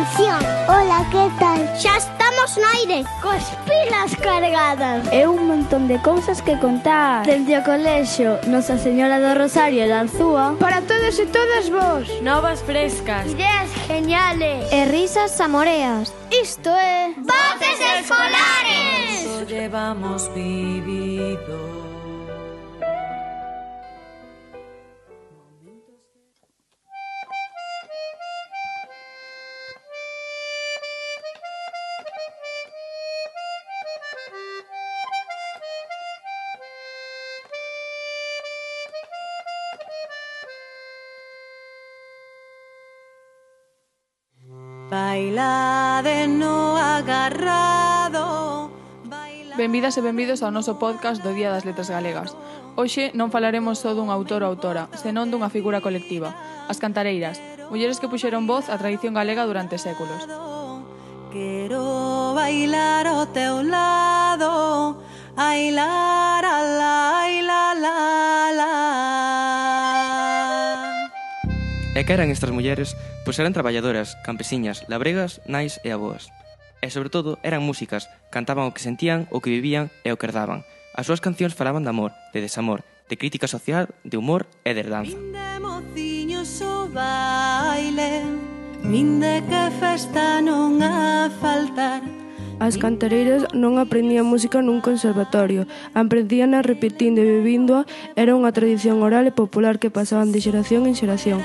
canción. Hola, que tal? Xa estamos no aire, cos pilas cargadas. E un montón de cousas que contar. Dende o colexio Nosa Señora do Rosario de Alzúa. Para todos e todas vos. Novas frescas. Ideas geniales. E risas samoreas. Isto é... Voces Escolares. Eso llevamos vivido. Baila de no agarrado. Benvidas e benvidos ao noso podcast do Día das Letras Galegas. Hoxe non falaremos só dun autor ou autora, senón dunha figura colectiva, as cantareiras, mulleres que puxeron voz á tradición galega durante séculos. Quero bailar ao teu lado, ai la la la, ai la la la. E que eran estas mulleres? Pois eran traballadoras, campesiñas, labregas, nais e avoas. E, sobre todo, eran músicas, cantaban o que sentían, o que vivían e o que herdaban. As súas cancións falaban de amor, de desamor, de crítica social, de humor e de herdanza. Vinde mociños o baile, vinde que festa non a faltar. As cantareiras non aprendían música nun conservatorio, aprendían repetindo e bebíndoa, era unha tradición oral e popular que pasaban de xeración en xeración.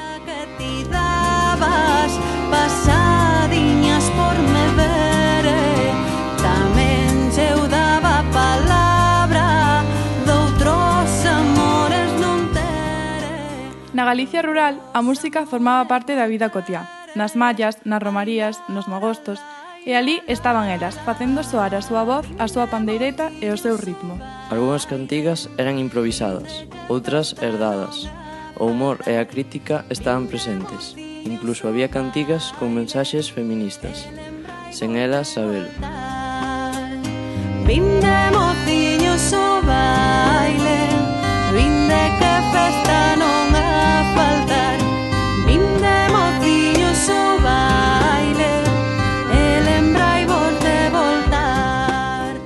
Pasadiñas por me vere, tamén eu daba palabra doutros amores non tere. Na Galicia rural, a música formaba parte da vida cotiá, nas mallas, nas romarías, nos magostos, e ali estaban elas, facendo soar a súa voz, a súa pandeireta e o seu ritmo. Algunhas cantigas eran improvisadas, outras herdadas. O humor e a crítica estaban presentes. Incluso había cantigas con mensaxes feministas. Sen elas, sabelo. Vinde mociños o baile, vinde que festa non a faltar. Vinde mociños o baile, e lembraivos de voltar.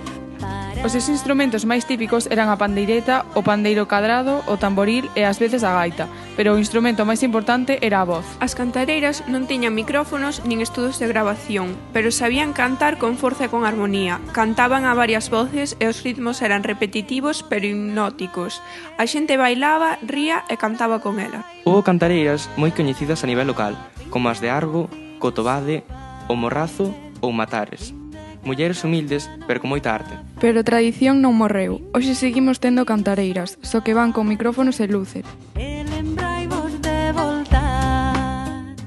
Os seus instrumentos máis típicos eran a pandeireta, o pandeiro cadrado, o tamboril e ás veces a gaita, pero o instrumento máis importante era a voz. As cantareiras non tiñan micrófonos nin estudos de grabación, pero sabían cantar con forza e con armonía. Cantaban a varias voces e os ritmos eran repetitivos pero hipnóticos. A xente bailaba, ría e cantaba con ela. Houbo cantareiras moi coñecidas a nivel local, como as de Arbo, Cotobade, O Morrazo ou Matares. Mulleres humildes, pero con moita arte. Pero a tradición non morreu. Hoxe seguimos tendo cantareiras, só que van con micrófonos e luces. E lembraivos de voltar.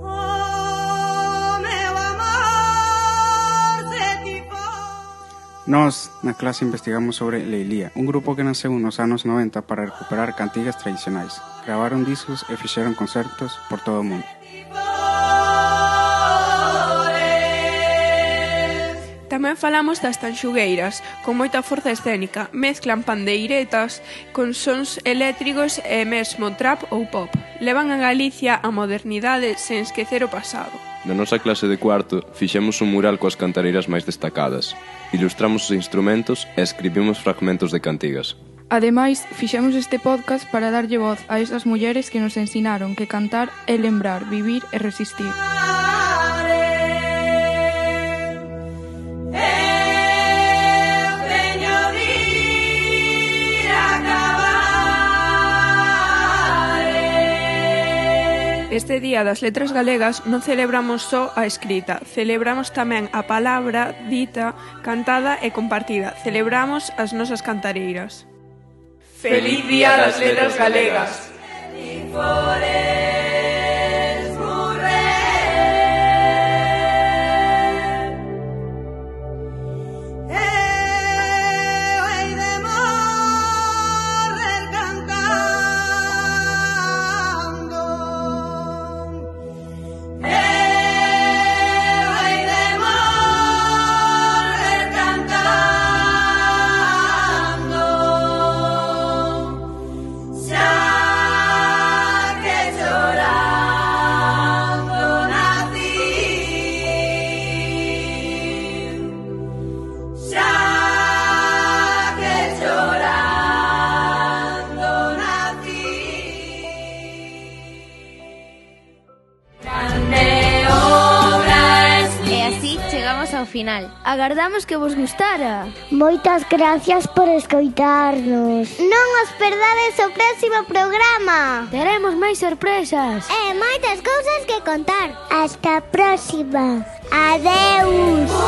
Oh, meu amor, se ti for. Nós, na clase, investigamos sobre Leilía, un grupo que naceu nos anos 90 para recuperar cantigas tradicionais. Gravaron discos e fixeron concertos por todo o mundo. Tamén falamos das tanxugueiras, con moita forza escénica, mezclan pandeiretas con sons eléctricos e mesmo trap ou pop. Levan a Galicia a modernidade sen esquecer o pasado. Na nosa clase de cuarto fixemos un mural coas cantareiras máis destacadas. Ilustramos os instrumentos e escribimos fragmentos de cantigas. Ademais, fixemos este podcast para darlle voz a esas mulleres que nos ensinaron que cantar é lembrar, vivir e resistir. Este Día das Letras Galegas non celebramos só a escrita, celebramos tamén a palabra dita, cantada e compartida. Celebramos as nosas cantareiras. Feliz Día das Letras Galegas! Ya final. Agardamos que vos gustara. Moitas gracias por escoitarnos. Non os perdades o próximo programa. Teremos máis sorpresas. E moitas cousas que contar. Hasta a próxima. Adeus.